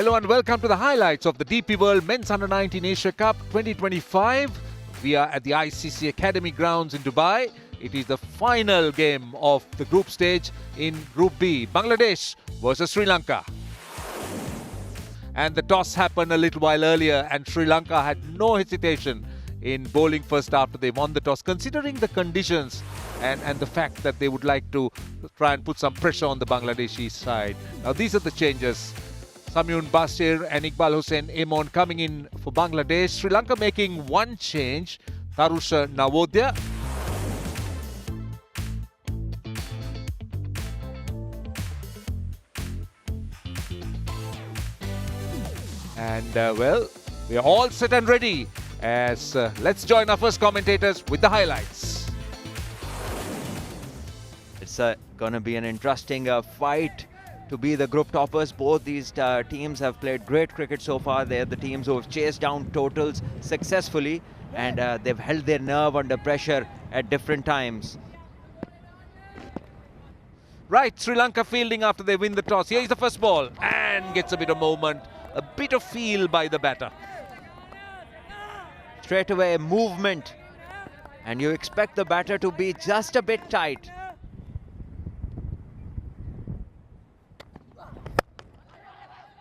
Hello and welcome to the highlights of the DP World Men's Under-19 Asia Cup 2025. We are at the ICC Academy grounds in Dubai. It is the final game of the group stage in Group B, Bangladesh versus Sri Lanka. And the toss happened a little while earlier and Sri Lanka had no hesitation in bowling first after they won the toss, considering the conditions and the fact that they would like to try and put some pressure on the Bangladeshi side. Now these are the changes. Samyun Basir and Iqbal Hussain Amon coming in for Bangladesh. Sri Lanka making one change. Tarusha Navodya. And well, we are all set and ready as let's join our first commentators with the highlights. It's going to be an interesting fight to be the group toppers. Both these teams have played great cricket so far. They're the teams who have chased down totals successfully, and they've held their nerve under pressure at different times. Right, Sri Lanka fielding after they win the toss. Here's the first ball and gets a bit of movement, a bit of feel by the batter. Straight away movement, and you expect the batter to be just a bit tight.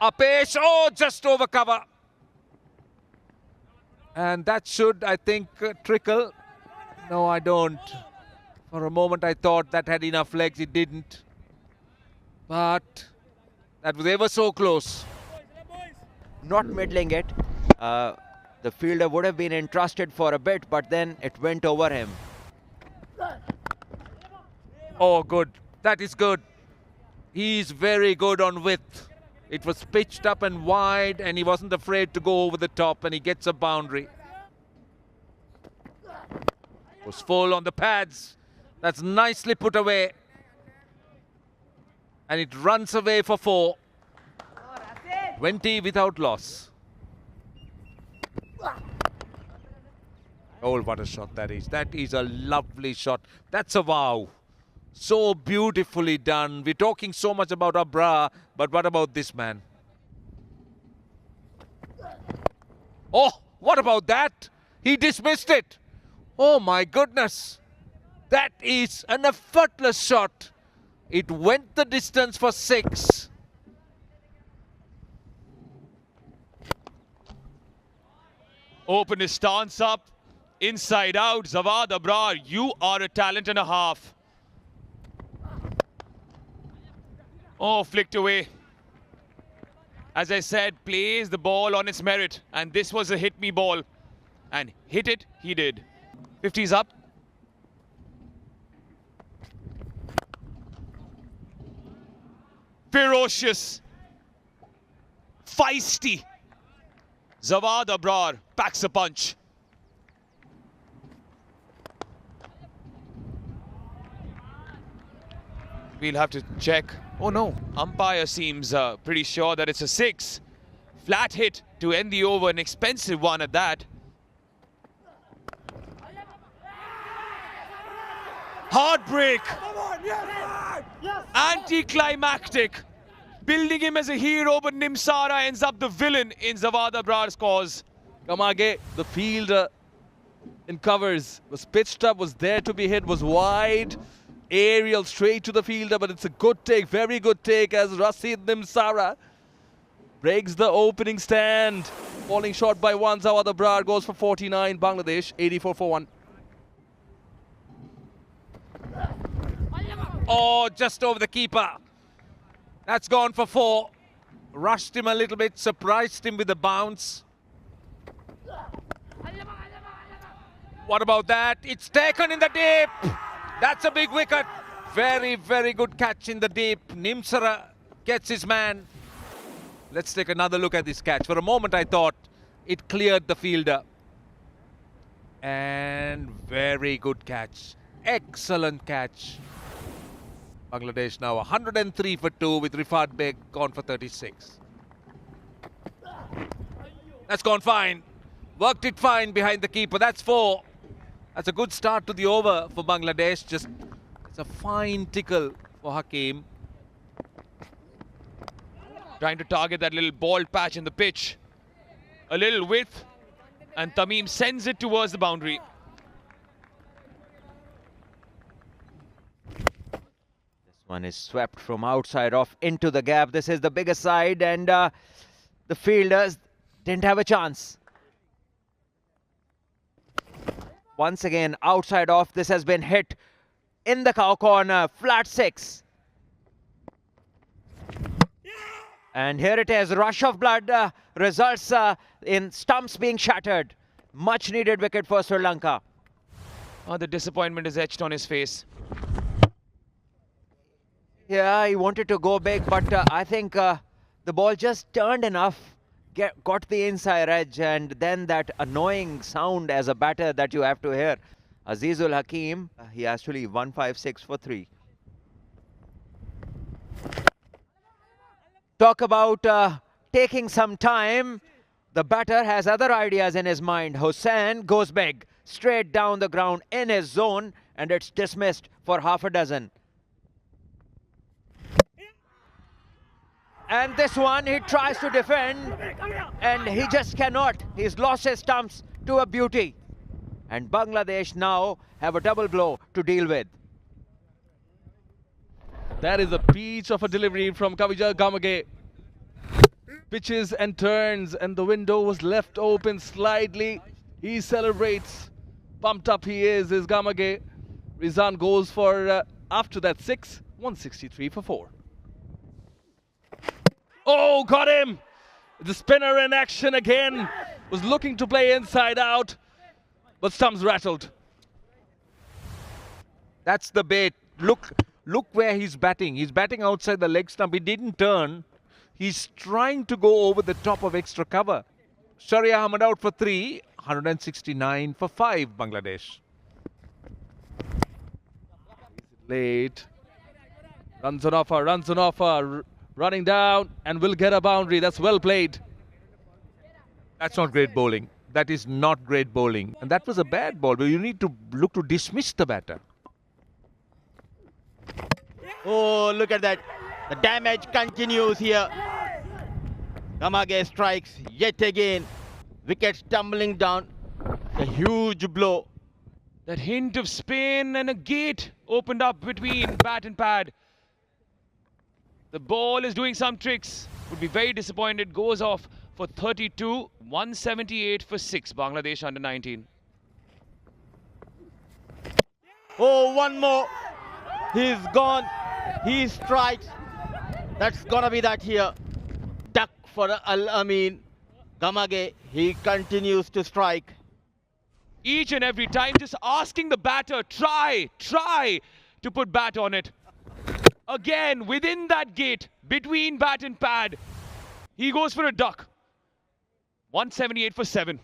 Apesh, oh, just over cover. And that should, I think, trickle. No, I don't. For a moment, I thought that had enough legs. It didn't. But that was ever so close. Not middling it. The fielder would have been entrusted for a bit, but then it went over him. Oh, good. That is good. He's very good on width. It was pitched up and wide, and he wasn't afraid to go over the top, and he gets a boundary. Was full on the pads. That's nicely put away. And it runs away for 4. 20 without loss. Oh, what a shot that is. That is a lovely shot. That's a wow. So beautifully done. We're talking so much about Abra, but what about this man? Oh, what about that? He dismissed it. Oh my goodness. That is an effortless shot. It went the distance for 6. Open his stance up, inside out. Zawad Abrar, you are a talent and a half. Oh, flicked away. As I said, plays the ball on its merit, and this was a hit me ball, and hit it he did. 50's up. Ferocious, feisty. Zawad Abrar packs a punch. We'll have to check. Oh no, umpire seems pretty sure that it's a 6. Flat hit to end the over, an expensive one at that. Heartbreak. Anticlimactic. Building him as a hero, but Nimsara ends up the villain in Zawad Abrar's cause. Kamage, the fielder in covers, was pitched up, was there to be hit, was wide. Aerial straight to the fielder, but it's a good take, very good take as Rasid Nimsara breaks the opening stand. Falling short by 1, Zawad Abrar goes for 49, Bangladesh 84 for 1. Oh, just over the keeper. That's gone for 4. Rushed him a little bit, surprised him with the bounce. What about that? It's taken in the deep. That's a big wicket. Very, very good catch in the deep. Nimsara gets his man. Let's take another look at this catch. For a moment, I thought it cleared the fielder. And very good catch. Excellent catch. Bangladesh now 103 for 2 with Rifat Beg gone for 36. That's gone fine. Worked it fine behind the keeper. That's 4. That's a good start to the over for Bangladesh. Just it's a fine tickle for Hakim. trying to target that little bald patch in the pitch. A little width, and Tamim sends it towards the boundary. This one is swept from outside off into the gap. This is the bigger side, and the fielders didn't have a chance. Once again, outside off. This has been hit in the cow corner. Flat 6. And here it is. Rush of blood results in stumps being shattered. Much needed wicket for Sri Lanka. Oh, the disappointment is etched on his face. Yeah, he wanted to go big, but I think the ball just turned enough, got the inside edge, and then that annoying sound as a batter that you have to hear. Azizul Hakim, he actually 156 for 3. Talk about taking some time. The batter has other ideas in his mind. Hussain goes big, straight down the ground in his zone, and it's dismissed for half a dozen. And this one, he tries to defend, and he just cannot. He's lost his stumps to a beauty. And Bangladesh now have a double blow to deal with. That is a peach of a delivery from Kavijay Gamage. Pitches and turns, and the window was left open slightly. He celebrates. Pumped up he is Gamage. Rizan goes for, after that 6, 163 for 4. Oh, got him! The spinner in action again. Was looking to play inside out, but stumps rattled. That's the bait. Look where he's batting. He's batting outside the leg stump. He didn't turn. He's trying to go over the top of extra cover. Shari Ahmed out for 3, 169 for 5, Bangladesh. Late. Runs on offer, running down, and will get a boundary. That's well played. That's not great bowling. That is not great bowling. And that was a bad ball, but you need to look to dismiss the batter. Oh, look at that. The damage continues here. Gamage strikes yet again. Wickets tumbling down. A huge blow. That hint of spin and a gate opened up between bat and pad. The ball is doing some tricks. Would be very disappointed. Goes off for 32, 178 for 6. Bangladesh under 19. Oh, one more. He's gone. He strikes. That's gonna be that here. Duck for Al Amin. Gamage, he continues to strike. Each and every time just asking the batter, try to put bat on it. Again, within that gate, between bat and pad, he goes for a duck. 178 for 7.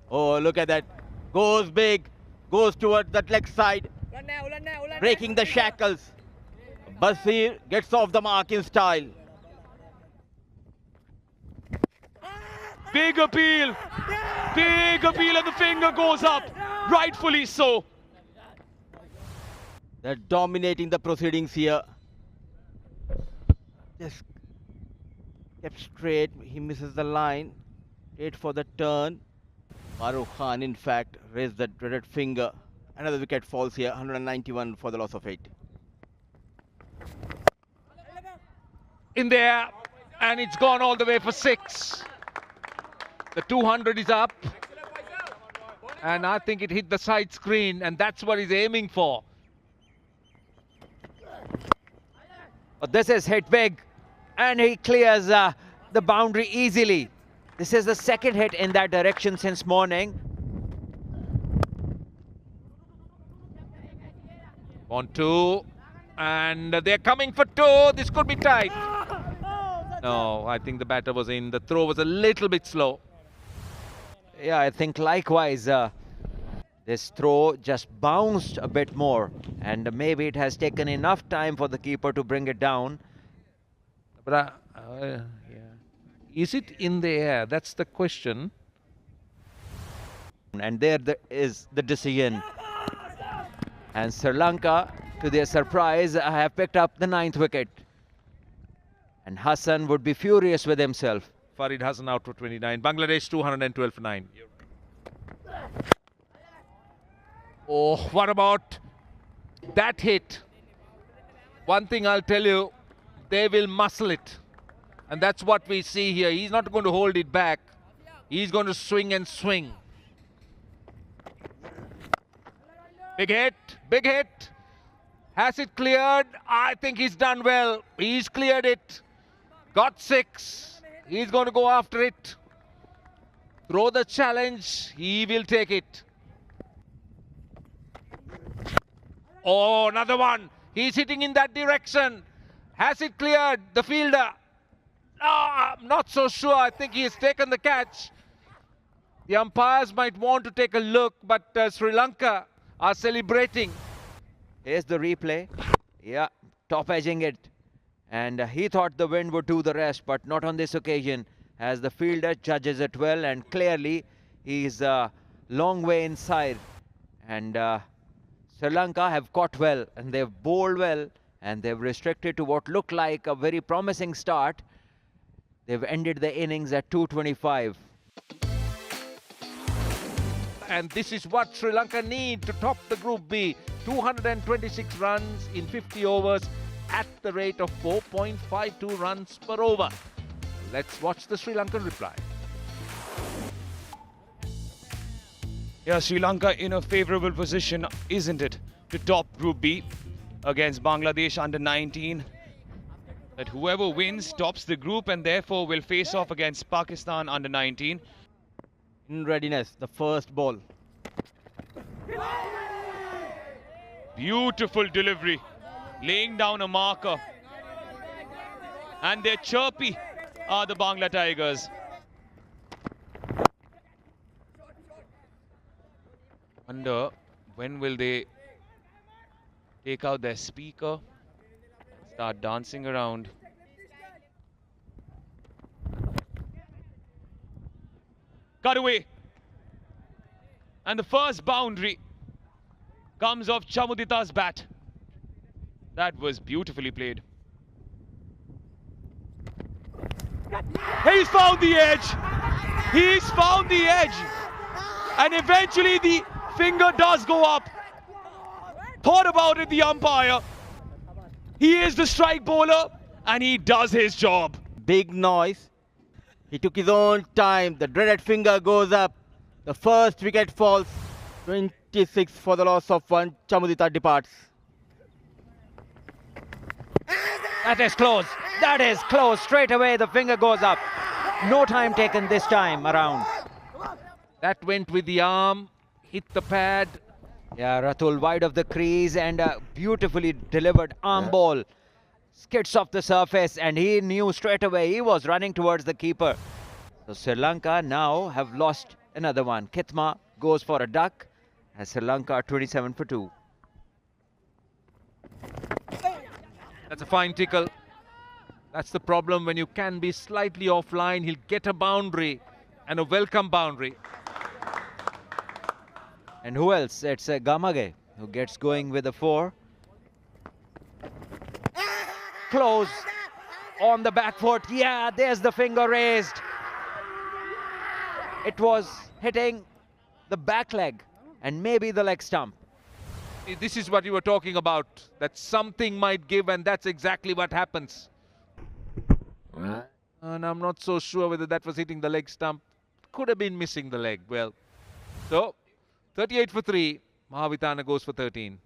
Oh, look at that. Goes big. Goes towards that leg side. Breaking the shackles. Basir gets off the mark in style. Big appeal. Big appeal, and the finger goes up. Rightfully so. They're dominating the proceedings here. Just kept straight. He misses the line. Straight for the turn. Farooq Khan, in fact, raised the dreaded finger. Another wicket falls here. 191 for the loss of 8. In there, and it's gone all the way for 6. The 200 is up. And I think it hit the side screen, and that's what he's aiming for. But this is hit big, and he clears the boundary easily. This is the second hit in that direction since morning. On 2, and they're coming for 2. This could be tight. No, I think the batter was in. The throw was a little bit slow. Yeah, I think likewise. This throw just bounced a bit more, and maybe it has taken enough time for the keeper to bring it down. But yeah. Is it in the air? That's the question. And there is the decision. And Sri Lanka to their surprise, have picked up the 9th wicket. And Hassan would be furious with himself. Farid Hassan out for 29. Bangladesh 212 for 9. Oh, what about that hit? One thing I'll tell you, they will muscle it. And that's what we see here. He's not going to hold it back. He's going to swing and swing. Big hit, big hit. Has it cleared? I think he's done well. He's cleared it. Got 6. He's going to go after it. Throw the challenge. He will take it. Oh, another one. He's hitting in that direction. Has it cleared? The fielder. I'm not so sure. I think he has taken the catch. The umpires might want to take a look, but Sri Lanka are celebrating. Here's the replay. Yeah, top edging it. And he thought the wind would do the rest, but not on this occasion, as the fielder judges it well, and clearly he's a long way inside. And Sri Lanka have caught well, and they've bowled well, and they've restricted to what looked like a very promising start. They've ended the innings at 225. And this is what Sri Lanka need to top the Group B. 226 runs in 50 overs at the rate of 4.52 runs per over. Let's watch the Sri Lankan reply. Yeah, Sri Lanka in a favourable position, isn't it, to top Group B against Bangladesh under 19. That whoever wins tops the group and therefore will face off against Pakistan under 19. In readiness, the first ball. Beautiful delivery, laying down a marker. And they're chirpy are the Bangla Tigers. Wonder when will they take out their speaker, start dancing around. Cut away. And the first boundary comes off Chamudita's bat. That was beautifully played. He's found the edge. He's found the edge. And eventually the finger does go up. Thought about it, the umpire. He is the strike bowler and he does his job. Big noise. He took his own time. The dreaded finger goes up. The first wicket falls. 26 for the loss of 1. Chamudita departs. That is close. That is close. Straight away the finger goes up. No time taken this time around. That went with the arm, hit the pad. Yeah, Ratul wide of the crease and a beautifully delivered arm ball. Skids off the surface and he knew straight away he was running towards the keeper. So Sri Lanka now have lost another one. Kitma goes for a duck as Sri Lanka are 27 for 2. That's a fine tickle. That's the problem when you can be slightly offline. He'll get a boundary and a welcome boundary. And who else? It's Gamage who gets going with a 4. Close on the back foot. Yeah, there's the finger raised. It was hitting the back leg and maybe the leg stump. This is what you were talking about, that something might give, and that's exactly what happens. And I'm not so sure whether that was hitting the leg stump. Could have been missing the leg. Well, so 38 for 3. Mahavitana goes for 13.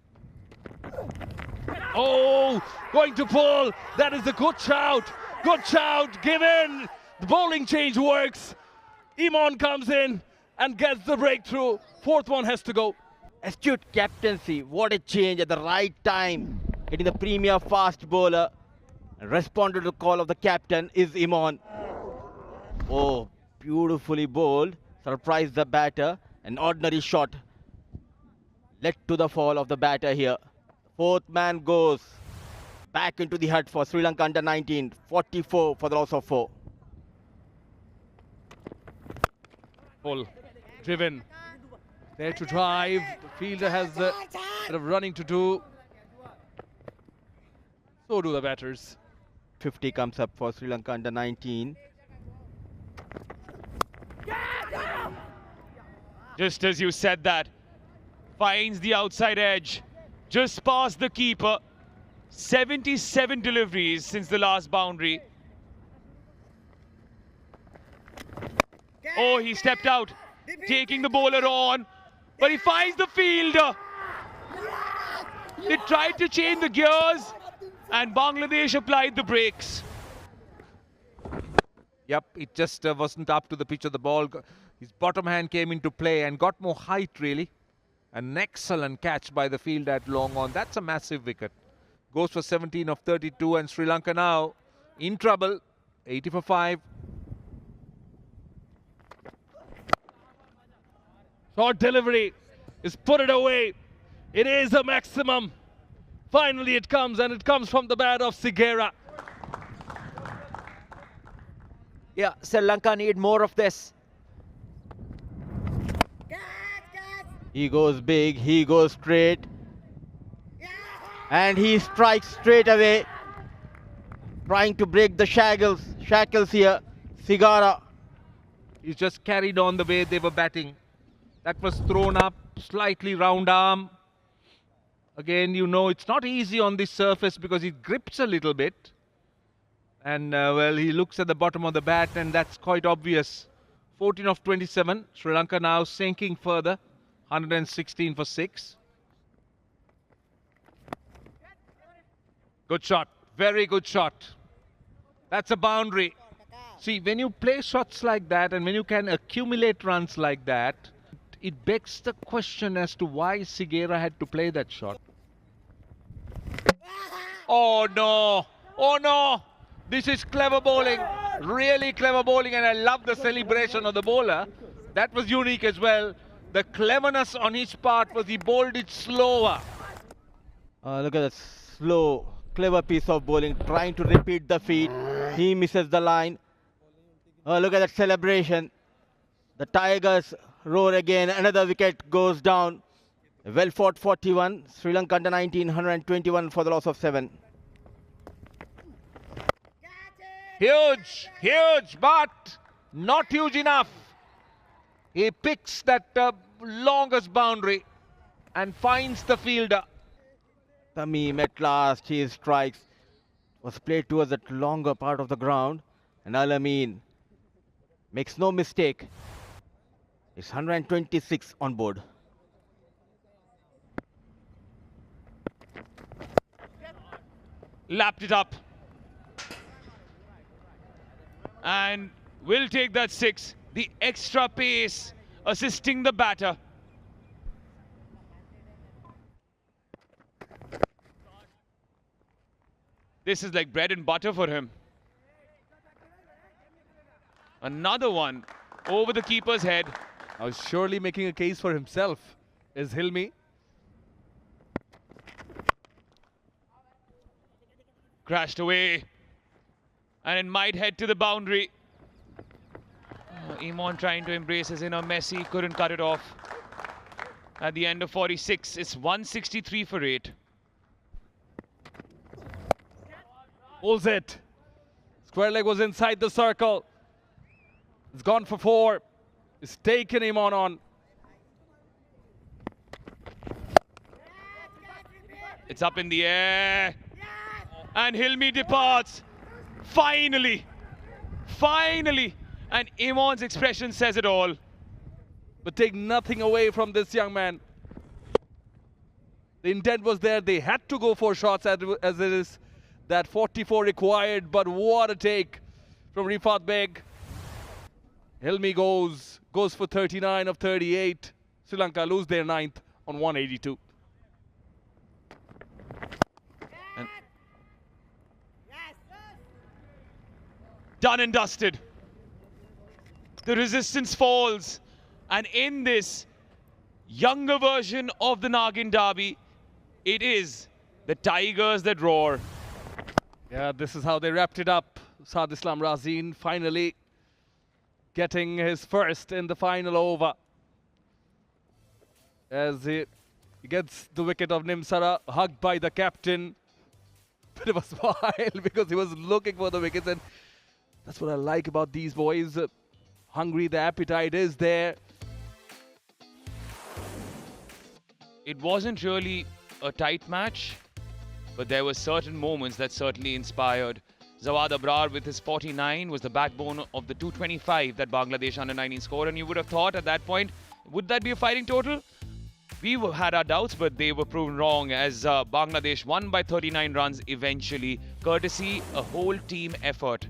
Oh, going to pull. That is a good shout. Good shout. Give in. The bowling change works. Imon comes in and gets the breakthrough. Fourth one has to go. Astute captaincy. What a change at the right time. Getting the premier fast bowler. And responded to the call of the captain is Imon. Oh, beautifully bowled. Surprised the batter. An ordinary shot led to the fall of the batter here. Fourth man goes back into the hut for Sri Lanka under 19. 44 for the loss of 4. Pull. Driven. There to drive. The fielder has the bit of running to do. So do the batters. 50 comes up for Sri Lanka under 19. Just as you said that, finds the outside edge, just past the keeper. 77 deliveries since the last boundary. Oh, he stepped out, taking the bowler on, but he finds the fielder. They tried to change the gears, and Bangladesh applied the brakes. Yep, it just wasn't up to the pitch of the ball. His bottom hand came into play and got more height, really. An excellent catch by the fielder at long on. That's a massive wicket. Goes for 17 of 32, and Sri Lanka now in trouble. 80 for 5. Short delivery is put it away. It is a maximum. Finally it comes, and it comes from the bat of Sigera. Yeah, Sri Lanka need more of this. He goes big, he goes straight. And he strikes straight away. Trying to break the shackles here. Sigara. He's just carried on the way they were batting. That was thrown up, slightly round arm. Again, you know, it's not easy on this surface because it grips a little bit. And, well, he looks at the bottom of the bat, and that's quite obvious. 14 of 27. Sri Lanka now sinking further. 116 for 6. Good shot. Very good shot. That's a boundary. See, when you play shots like that and when you can accumulate runs like that, it begs the question as to why Sigera had to play that shot. Oh no! Oh no! This is clever bowling. Really clever bowling, and I love the celebration of the bowler. That was unique as well. The cleverness on his part was he bowled it slower. Look at that slow, clever piece of bowling, trying to repeat the feat. He misses the line. Look at that celebration. The Tigers roar again. Another wicket goes down. Well fought 41. Sri Lanka under 19, 121 for the loss of 7. Huge, huge, but not huge enough. He picks that longest boundary and finds the fielder. Tamim at last, his strikes was played towards that longer part of the ground, and Al Amin makes no mistake. It's 126 on board. Lapped it up. And will take that 6. The extra pace assisting the batter. This is like bread and butter for him. Another one over the keeper's head. Now surely making a case for himself is Hilmi. Crashed away. And it might head to the boundary. Imon trying to embrace his inner Messi, couldn't cut it off. At the end of 46, it's 163 for 8. Pulls it. Square leg was inside the circle. It's gone for 4. It's taken Imon on. It's up in the air. And Hilmi departs. Finally. Finally. And Imon's expression says it all. But take nothing away from this young man. The intent was there. They had to go for shots as it is. That 44 required, but what a take from Rifat Beg. Hilmi goes for 39 of 38. Sri Lanka lose their 9th on 182. And done and dusted. The resistance falls. And in this younger version of the Nagin Derby, it is the Tigers that roar. Yeah, this is how they wrapped it up. Saad Islam Razin finally getting his first in the final over. As he gets the wicket of Nimsara, hugged by the captain. but it was wild because he was looking for the wickets, and that's what I like about these boys. Hungry, the appetite is there. It wasn't really a tight match, but there were certain moments that certainly inspired. Zawad Abrar with his 49 was the backbone of the 225 that Bangladesh under-19 scored, and you would have thought at that point, would that be a fighting total? We had our doubts, but they were proven wrong as Bangladesh won by 39 runs eventually, courtesy a whole team effort.